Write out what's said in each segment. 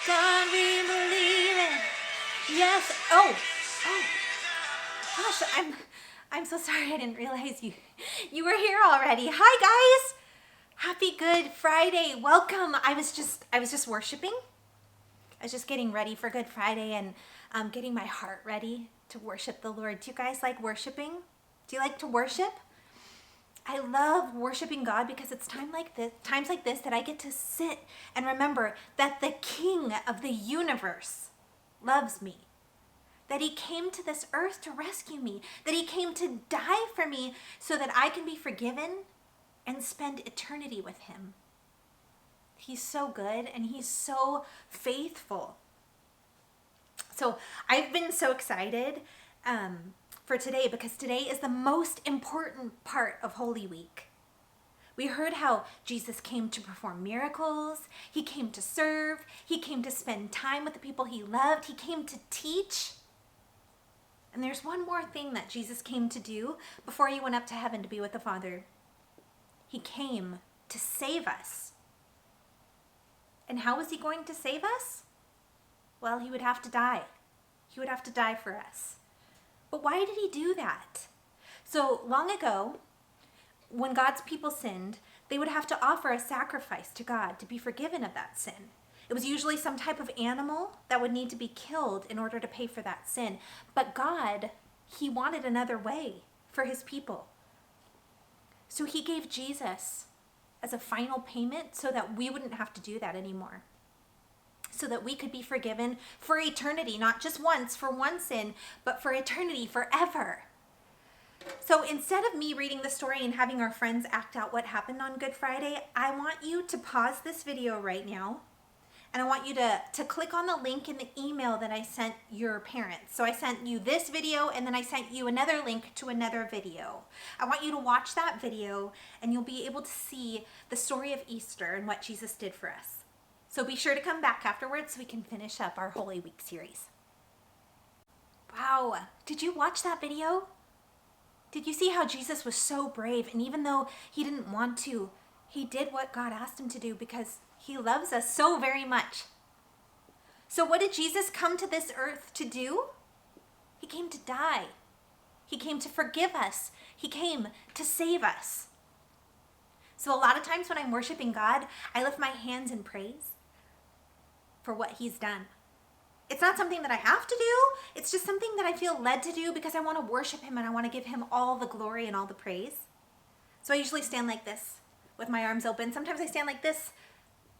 God, we believe it. Yes. Oh, gosh, I'm so sorry. I didn't realize you were here already. Hi, guys. Happy Good Friday. Welcome. I was just worshiping. I was just getting ready for Good Friday and getting my heart ready to worship the Lord. Do you guys like worshiping? Do you like to worship? I love worshiping God because it's times like this that I get to sit and remember that the King of the universe loves me. That he came to this earth to rescue me. That he came to die for me so that I can be forgiven and spend eternity with him. He's so good and he's so faithful. So I've been so excited for today because today is the most important part of Holy Week. We heard how Jesus came to perform miracles. He came to serve. He came to spend time with the people he loved. He came to teach. And there's one more thing that Jesus came to do before he went up to heaven to be with the Father. He came to save us. And how was he going to save us? Well, he would have to die. He would have to die for us. But why did he do that? So long ago, when God's people sinned, they would have to offer a sacrifice to God to be forgiven of that sin. It was usually some type of animal that would need to be killed in order to pay for that sin. But God, he wanted another way for his people. So he gave Jesus as a final payment so that we wouldn't have to do that anymore. So that we could be forgiven for eternity, not just once for one sin, but for eternity, forever. So instead of me reading the story and having our friends act out what happened on Good Friday, I want you to pause this video right now. And I want you to click on the link in the email that I sent your parents. So I sent you this video and then I sent you another link to another video. I want you to watch that video and you'll be able to see the story of Easter and what Jesus did for us. So be sure to come back afterwards so we can finish up our Holy Week series. Wow, did you watch that video? Did you see how Jesus was so brave? And even though he didn't want to, he did what God asked him to do because he loves us so very much. So what did Jesus come to this earth to do? He came to die. He came to forgive us. He came to save us. So a lot of times when I'm worshiping God, I lift my hands in praise for what he's done. It's not something that I have to do. It's just something that I feel led to do because I want to worship him and I want to give him all the glory and all the praise. So I usually stand like this with my arms open. Sometimes I stand like this.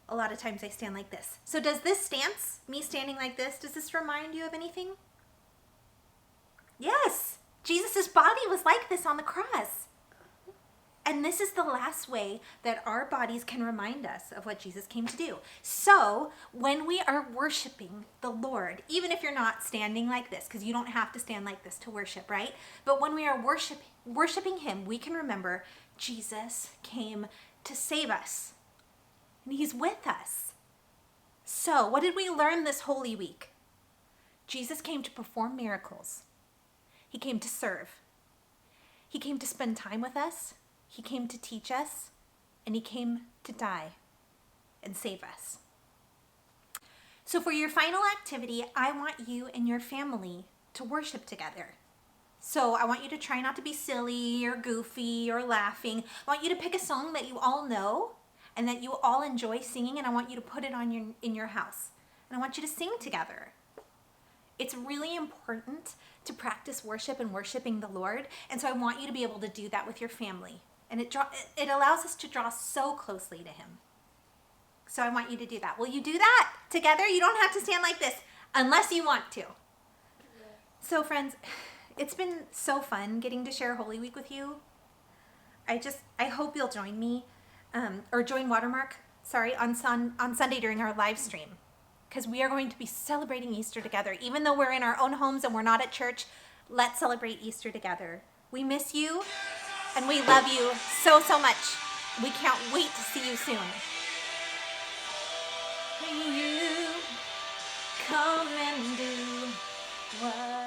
A lot of times I stand like this. So does this stance, me standing like this, does this remind you of anything? Yes, Jesus' body was like this on the cross. And this is the last way that our bodies can remind us of what Jesus came to do. So when we are worshiping the Lord, even if you're not standing like this, because you don't have to stand like this to worship, right? But when we are worshiping him, we can remember Jesus came to save us. And he's with us. So what did we learn this Holy Week? Jesus came to perform miracles. He came to serve. He came to spend time with us. He came to teach us, and he came to die and save us. So for your final activity, I want you and your family to worship together. So I want you to try not to be silly or goofy or laughing. I want you to pick a song that you all know and that you all enjoy singing, and I want you to put it on in your house. And I want you to sing together. It's really important to practice worship and worshiping the Lord, and so I want you to be able to do that with your family. And it allows us to draw so closely to him. So I want you to do that. Will you do that together? You don't have to stand like this unless you want to. Yeah. So friends, it's been so fun getting to share Holy Week with you. I hope you'll join me, or join Watermark, on Sunday during our live stream. Because we are going to be celebrating Easter together. Even though we're in our own homes and we're not at church, let's celebrate Easter together. We miss you. And we love you so, so much. We can't wait to see you soon. You come and do what